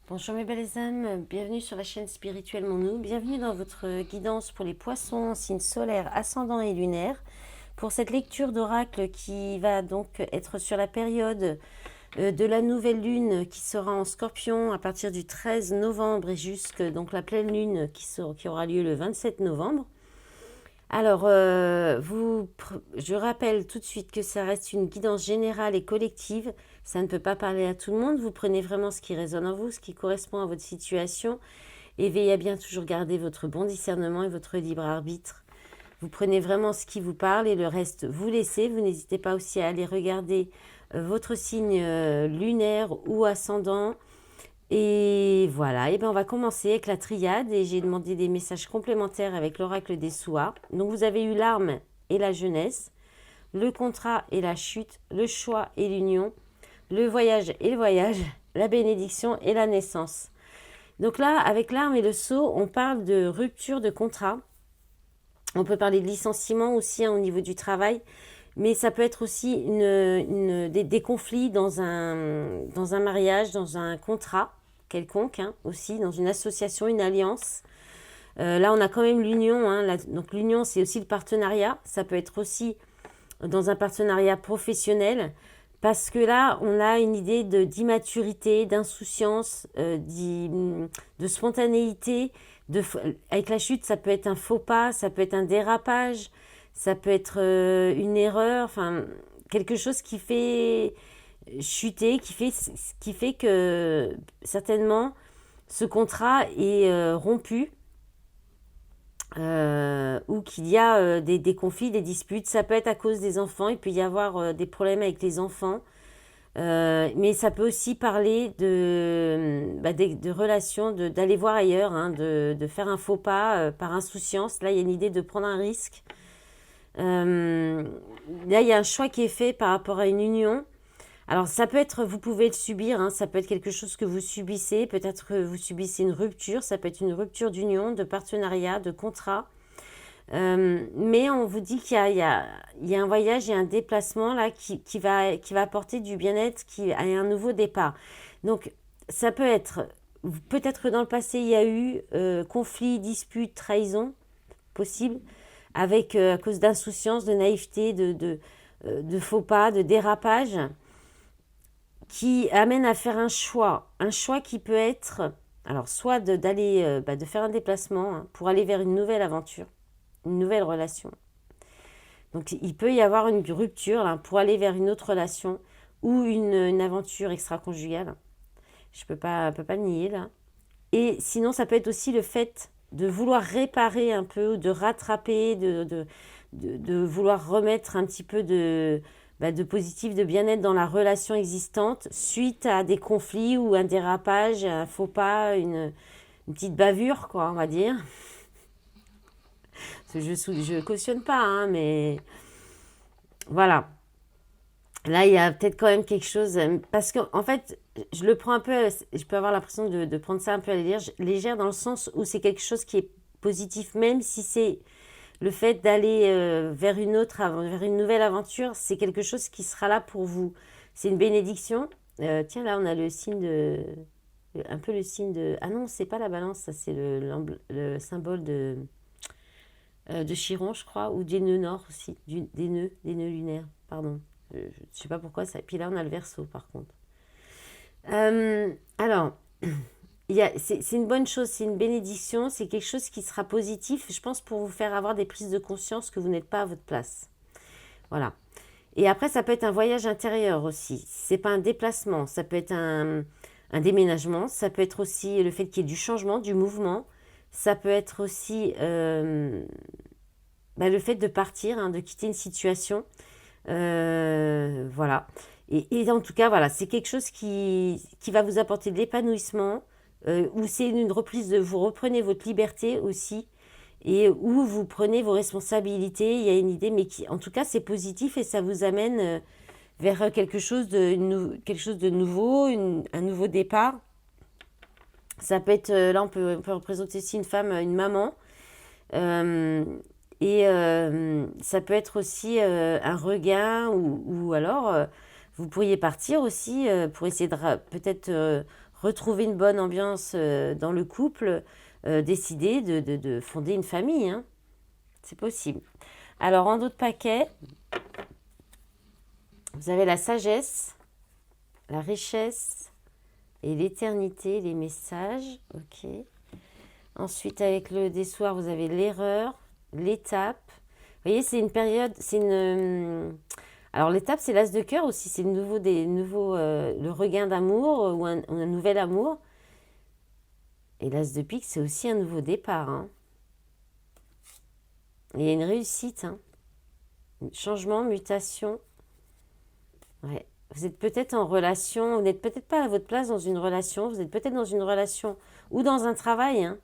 Bonjour mes belles âmes, bienvenue sur la chaîne Spirituellement Nous, bienvenue dans votre guidance pour les poissons, signes solaires, ascendants et lunaires, pour cette lecture d'oracle qui va donc être sur la période de la nouvelle lune qui sera en Scorpion à partir du 13 novembre et jusque donc la pleine lune qui aura lieu le 27 novembre. Alors, je rappelle tout de suite que ça reste une guidance générale et collective. Ça ne peut pas parler à tout le monde. Vous prenez vraiment ce qui résonne en vous, ce qui correspond à votre situation. Et veillez à bien toujours garder votre bon discernement et votre libre arbitre. Vous prenez vraiment ce qui vous parle et le reste, vous laissez. Vous n'hésitez pas aussi à aller regarder votre signe lunaire ou ascendant. Et voilà, et bien on va commencer avec la triade et j'ai demandé des messages complémentaires avec l'oracle des Souas. Donc vous avez eu l'arme et la jeunesse, le contrat et la chute, le choix et l'union, le voyage et le voyage, la bénédiction et la naissance. Donc là, avec l'arme et le sceau, on parle de rupture de contrat. On peut parler de licenciement aussi au niveau du travail, mais ça peut être aussi des conflits dans un mariage, dans un contrat quelconque, aussi, dans une association, une alliance. Là, on a quand même l'union. Donc l'union, c'est aussi le partenariat. Ça peut être aussi dans un partenariat professionnel, parce que là, on a une idée d'immaturité, d'insouciance, de spontanéité. Avec la chute, ça peut être un faux pas, ça peut être un dérapage, ça peut être une erreur, enfin, quelque chose qui fait chuter, qui fait que certainement ce contrat est rompu ou qu'il y a des conflits, des disputes. Ça peut être à cause des enfants, il peut y avoir des problèmes avec les enfants, mais ça peut aussi parler de relations, d'aller voir ailleurs, de faire un faux pas par insouciance. Là, il y a une idée de prendre un risque. Là, il y a un choix qui est fait par rapport à une union. Alors, ça peut être, vous pouvez le subir, ça peut être quelque chose que vous subissez, peut-être que vous subissez une rupture, ça peut être une rupture d'union, de partenariat, de contrat. Mais on vous dit qu'il y a un voyage et un déplacement là qui va apporter du bien-être, qui a un nouveau départ. Donc, ça peut être, peut-être que dans le passé, il y a eu conflit, dispute, trahison, possible, avec à cause d'insouciance, de naïveté, de faux pas, de dérapage qui amène à faire un choix qui peut être, alors soit d'aller, de faire un déplacement pour aller vers une nouvelle aventure, une nouvelle relation. Donc il peut y avoir une rupture là, pour aller vers une autre relation ou une aventure extra-conjugale. Je peux pas nier là. Et sinon, ça peut être aussi le fait de vouloir réparer un peu, de rattraper, de vouloir remettre un petit peu de positif, de bien-être dans la relation existante suite à des conflits ou un dérapage, un faux pas, une petite bavure, quoi, on va dire. Je cautionne pas, mais voilà. Là, il y a peut-être quand même quelque chose, parce que en fait, je le prends un peu, je peux avoir l'impression de prendre ça un peu à la légère dans le sens où c'est quelque chose qui est positif, même si c'est le fait d'aller vers vers une nouvelle aventure, c'est quelque chose qui sera là pour vous. C'est une bénédiction. Tiens, là, on a le signe un peu le signe de. Ah non, c'est pas la balance, ça, c'est le symbole de Chiron, je crois, ou des nœuds nord aussi, des nœuds lunaires, pardon. Je ne sais pas pourquoi ça. Puis là, on a le Verseau, par contre. Alors, c'est une bonne chose, c'est une bénédiction, c'est quelque chose qui sera positif, je pense, pour vous faire avoir des prises de conscience que vous n'êtes pas à votre place. Voilà. Et après, ça peut être un voyage intérieur aussi. C'est pas un déplacement, ça peut être un déménagement, ça peut être aussi le fait qu'il y ait du changement, du mouvement. Ça peut être aussi le fait de partir, de quitter une situation. Voilà. Et en tout cas, voilà, c'est quelque chose qui va vous apporter de l'épanouissement, où c'est une reprise vous reprenez votre liberté aussi, et où vous prenez vos responsabilités. Il y a une idée, mais en tout cas, c'est positif et ça vous amène vers quelque chose de nouveau, un nouveau départ. Ça peut être, là, on peut représenter aussi une femme, une maman. Euh, ça peut être aussi un regain ou alors vous pourriez partir aussi pour essayer de peut-être retrouver une bonne ambiance dans le couple, décider de fonder une famille, hein. C'est possible. Alors, en d'autres paquets, vous avez la sagesse, la richesse et l'éternité, les messages. Ok. Ensuite, avec le désoir, vous avez l'erreur, l'étape. Vous voyez, c'est une période, alors l'étape, c'est l'as de cœur aussi, c'est le regain d'amour ou un nouvel amour. Et l'as de pique, c'est aussi un nouveau départ, hein. Il y a une réussite, hein. Changement, mutation. Ouais. Vous êtes peut-être en relation, vous n'êtes peut-être pas à votre place dans une relation, vous êtes peut-être dans une relation ou dans un travail, hein,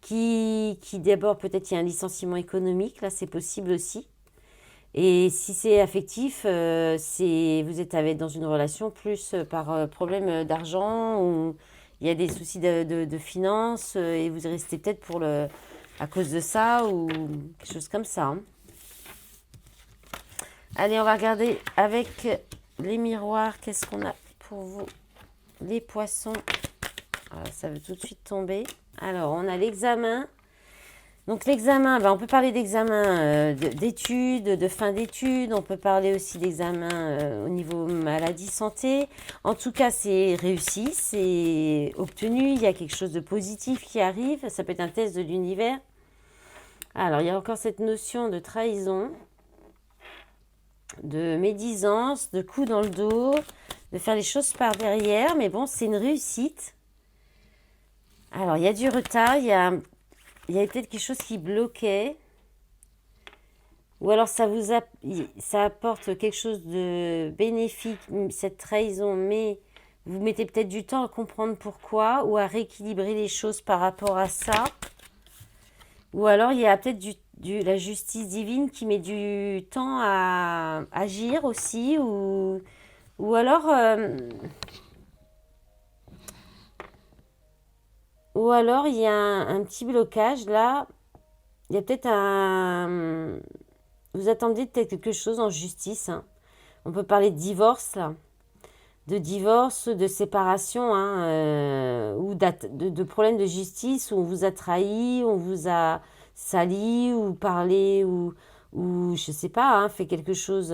qui d'abord peut-être il y a un licenciement économique, là c'est possible aussi. Et si c'est affectif, vous êtes dans une relation plus par problème d'argent ou il y a des soucis de finances et vous restez peut-être à cause de ça ou quelque chose comme ça, hein. Allez, on va regarder avec les miroirs, qu'est-ce qu'on a pour vous, les poissons. Alors, ça veut tout de suite tomber. Alors, on a l'examen. Donc, l'examen, on peut parler d'examen d'études, de fin d'études. On peut parler aussi d'examen au niveau maladie, santé. En tout cas, c'est réussi, c'est obtenu. Il y a quelque chose de positif qui arrive. Ça peut être un test de l'univers. Alors, il y a encore cette notion de trahison, de médisance, de coups dans le dos, de faire les choses par derrière. Mais bon, c'est une réussite. Alors, il y a du retard, il y a peut-être quelque chose qui bloquait. Ou alors, ça apporte quelque chose de bénéfique, cette trahison, mais vous mettez peut-être du temps à comprendre pourquoi ou à rééquilibrer les choses par rapport à ça. Ou alors, il y a peut-être la justice divine qui met du temps à agir aussi. Ou alors... Ou alors, il y a un petit blocage là. Il y a peut-être vous attendez peut-être quelque chose en justice, hein. On peut parler de divorce là. De divorce, de séparation, hein, ou de problèmes de justice où on vous a trahi, on vous a sali ou parlé ou je sais pas, hein, fait quelque chose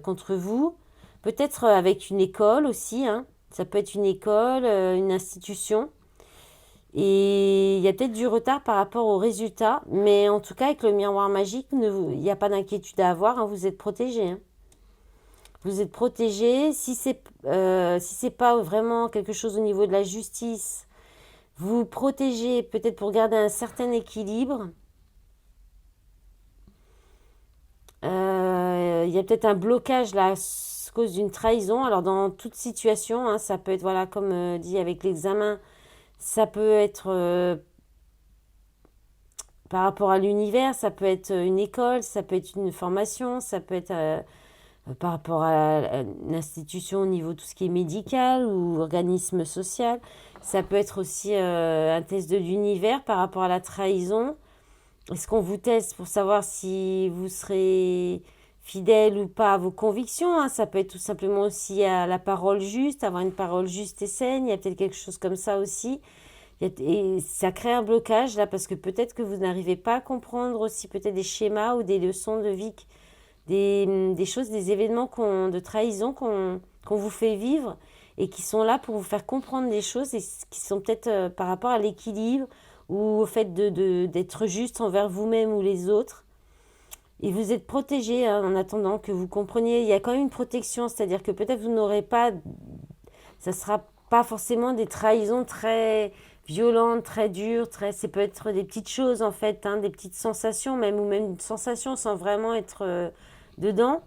contre vous. Peut-être avec une école aussi, hein. Ça peut être une école, une institution. Et il y a peut-être du retard par rapport aux résultats, mais en tout cas, avec le miroir magique, il n'y a pas d'inquiétude à avoir, hein, vous êtes protégé, hein. Vous êtes protégé. Si c'est pas vraiment quelque chose au niveau de la justice, vous protégez peut-être pour garder un certain équilibre. Il y a peut-être un blocage là à cause d'une trahison. Alors dans toute situation, hein, ça peut être, voilà, comme dit avec l'examen, ça peut être par rapport à l'univers, ça peut être une école, ça peut être une formation, ça peut être par rapport à une institution au niveau de tout ce qui est médical ou organisme social. Ça peut être aussi un test de l'univers par rapport à la trahison. Est-ce qu'on vous teste pour savoir si vous serez fidèle ou pas à vos convictions, hein. Ça peut être tout simplement aussi à la parole juste, avoir une parole juste et saine. Il y a peut-être quelque chose comme ça aussi. Et ça crée un blocage là parce que peut-être que vous n'arrivez pas à comprendre aussi peut-être des schémas ou des leçons de vie, des choses, des événements de trahison qu'on vous fait vivre et qui sont là pour vous faire comprendre des choses et qui sont peut-être par rapport à l'équilibre ou au fait d'être juste envers vous-même ou les autres. Et vous êtes protégé, hein, en attendant que vous compreniez. Il y a quand même une protection, c'est-à-dire que peut-être vous n'aurez pas... Ça ne sera pas forcément des trahisons très violentes, très dures. Ça peut être des petites choses, en fait, hein, des petites sensations, ou même une sensation sans vraiment être dedans.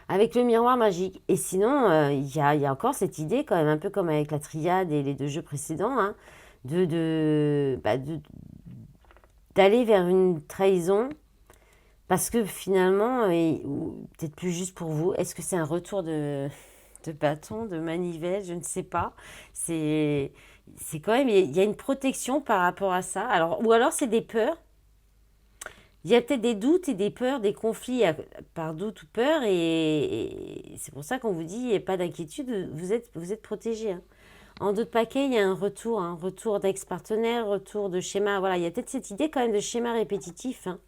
Avec le miroir magique. Et sinon, il y a encore cette idée, quand même, un peu comme avec la triade et les 2 jeux précédents, hein, d'aller vers une trahison. Parce que finalement, ou peut-être plus juste pour vous, est-ce que c'est un retour de bâton, de manivelle, je ne sais pas. C'est quand même, il y a une protection par rapport à ça. Alors, ou alors c'est des peurs. Il y a peut-être des doutes et des peurs, des conflits par doute ou peur. Et c'est pour ça qu'on vous dit, il n'y a pas d'inquiétude, vous êtes protégé, hein. En d'autres paquets, il y a un retour d'ex-partenaire, retour de schéma. Voilà, il y a peut-être cette idée quand même de schéma répétitif. Hein.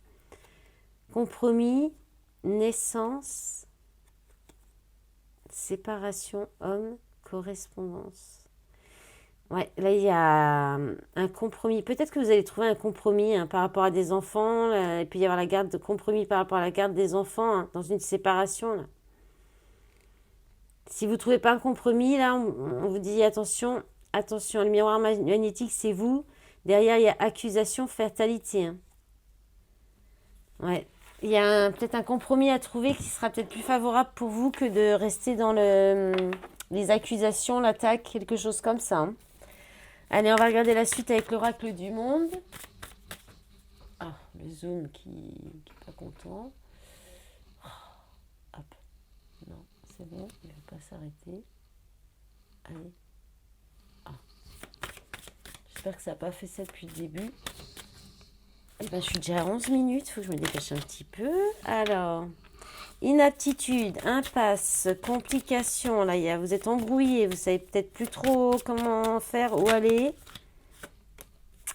Compromis, naissance, séparation, homme, correspondance. Ouais, là, il y a un compromis. Peut-être que vous allez trouver un compromis hein, par rapport à des enfants. Là, et puis, il y avoir la garde de compromis par rapport à la garde des enfants hein, dans une séparation. Là. Si vous ne trouvez pas un compromis, là, on vous dit attention, attention, le miroir magnétique, c'est vous. Derrière, il y a accusation, fatalité. Hein. Ouais. Il y a peut-être un compromis à trouver qui sera peut-être plus favorable pour vous que de rester dans les accusations, l'attaque, quelque chose comme ça. Hein. Allez, on va regarder la suite avec l'oracle du monde. Ah, le zoom qui n'est pas content. Hop. Non, c'est bon, il ne veut pas s'arrêter. Allez. Ah. J'espère que ça n'a pas fait ça depuis le début. Eh ben, je suis déjà à 11 minutes, il faut que je me dépêche un petit peu. Alors, inaptitude, impasse, complication. Là, vous êtes embrouillé, vous savez peut-être plus trop comment faire, où aller.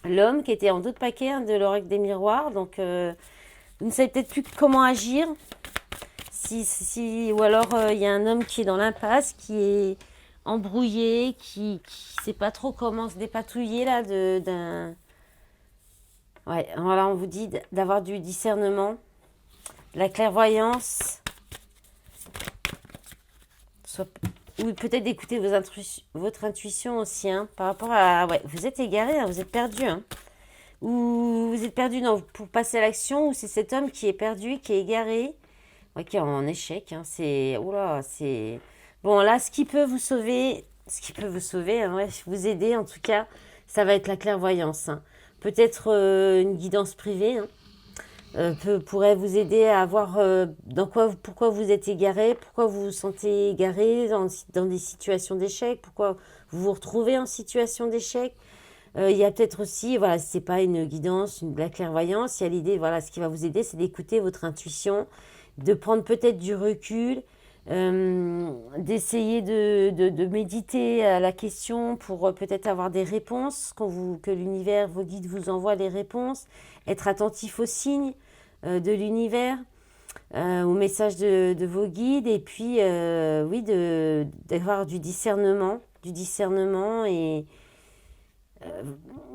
L'homme qui était en d'autres paquets hein, de l'oracle des miroirs. Donc, vous ne savez peut-être plus comment agir. Ou alors, il y a un homme qui est dans l'impasse, qui est embrouillé, qui ne sait pas trop comment se dépatouiller là d'un... Ouais, voilà, on vous dit d'avoir du discernement, de la clairvoyance, ou peut-être d'écouter votre intuition aussi, hein, par rapport à... Ouais, vous êtes égaré, hein, vous êtes perdu, hein, ou vous êtes perdu pour passer à l'action, ou c'est cet homme qui est perdu, qui est égaré, ouais, qui est en échec, hein, c'est... Oula, c'est... Bon, là, ce qui peut vous sauver, hein, ouais, vous aider, en tout cas, ça va être la clairvoyance, hein. Peut-être une guidance privée hein, pourrait vous aider à voir pourquoi vous êtes égaré, pourquoi vous vous sentez égaré dans des situations d'échec, pourquoi vous vous retrouvez en situation d'échec. Il y a peut-être aussi, voilà, si ce n'est pas une guidance, de la clairvoyance, il y a l'idée, voilà, ce qui va vous aider, c'est d'écouter votre intuition, de prendre peut-être du recul, d'essayer de méditer à la question pour peut-être avoir des réponses, que l'univers, vos guides vous envoient les réponses, être attentif aux signes de l'univers, aux messages de vos guides, et puis oui, d'avoir du discernement et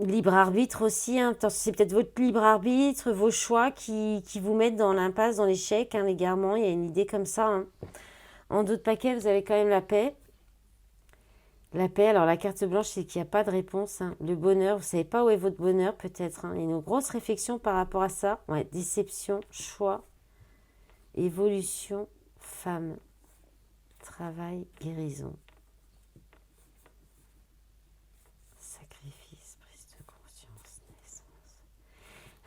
libre arbitre aussi, hein. C'est peut-être votre libre arbitre, vos choix qui vous mettent dans l'impasse, dans l'échec, hein, l'égarement, il y a une idée comme ça, hein. En d'autres paquets, vous avez quand même la paix. La paix, alors la carte blanche, c'est qu'il n'y a pas de réponse. Hein. Le bonheur, vous ne savez pas où est votre bonheur peut-être. Hein. Il y a une grosse réflexion par rapport à ça. Ouais, déception, choix, évolution, femme, travail, guérison. Sacrifice, prise de conscience, naissance.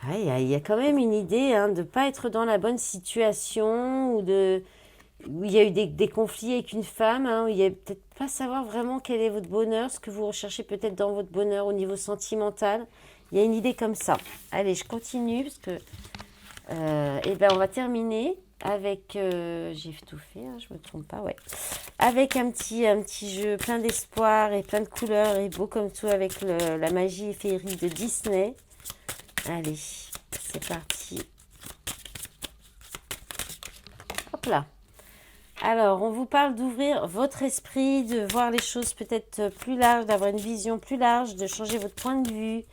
Ah, il y a quand même une idée hein, de ne pas être dans la bonne situation où il y a eu des conflits avec une femme, hein, où il y a peut-être pas savoir vraiment quel est votre bonheur, ce que vous recherchez peut-être dans votre bonheur au niveau sentimental. Il y a une idée comme ça. Allez, je continue parce que on va terminer avec j'ai tout fait, hein, je me trompe pas, ouais. Avec un petit jeu plein d'espoir et plein de couleurs et beau comme tout avec la magie féerie de Disney. Allez, c'est parti. Hop là. Alors, on vous parle d'ouvrir votre esprit, de voir les choses peut-être plus larges, d'avoir une vision plus large, de changer votre point de vue,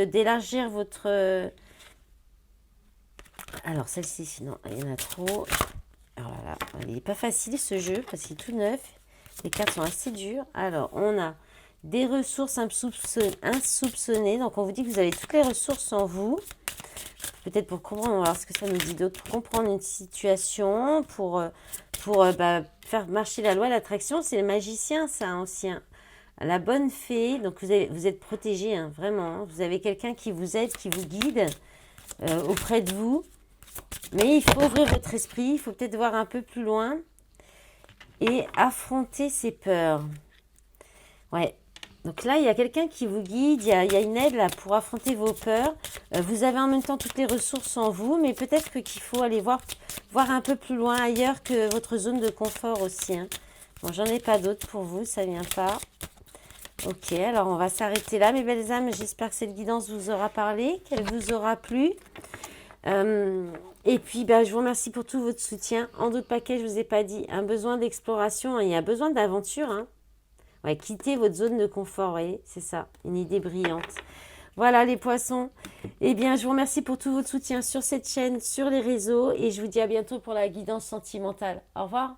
d'élargir votre... Alors, celle-ci, non, il y en a trop. Alors là, il n'est pas facile ce jeu parce qu'il est tout neuf. Les cartes sont assez dures. Alors, on a des ressources insoupçonnées. Donc, on vous dit que vous avez toutes les ressources en vous. Peut-être pour comprendre, on va voir ce que ça nous dit d'autre, pour comprendre une situation, pour faire marcher la loi de l'attraction. C'est le magicien, ça aussi. Hein. La bonne fée, donc vous êtes protégé, hein, vraiment. Hein. Vous avez quelqu'un qui vous aide, qui vous guide auprès de vous. Mais il faut ouvrir votre esprit, il faut peut-être voir un peu plus loin et affronter ses peurs. Ouais. Donc là, il y a quelqu'un qui vous guide, il y a une aide là pour affronter vos peurs. Vous avez en même temps toutes les ressources en vous, mais peut-être qu'il faut aller voir un peu plus loin ailleurs que votre zone de confort aussi. Hein. Bon, j'en ai pas d'autres pour vous, ça vient pas. Ok, alors on va s'arrêter là, mes belles âmes. J'espère que cette guidance vous aura parlé, qu'elle vous aura plu. Et puis, bah, je vous remercie pour tout votre soutien. En d'autres paquets, je ne vous ai pas dit, un besoin d'exploration, hein, il y a un besoin d'aventure. Hein. Ouais, quittez votre zone de confort, vous voyez, c'est ça, une idée brillante. Voilà les poissons. Eh bien, je vous remercie pour tout votre soutien sur cette chaîne, sur les réseaux. Et je vous dis à bientôt pour la guidance sentimentale. Au revoir.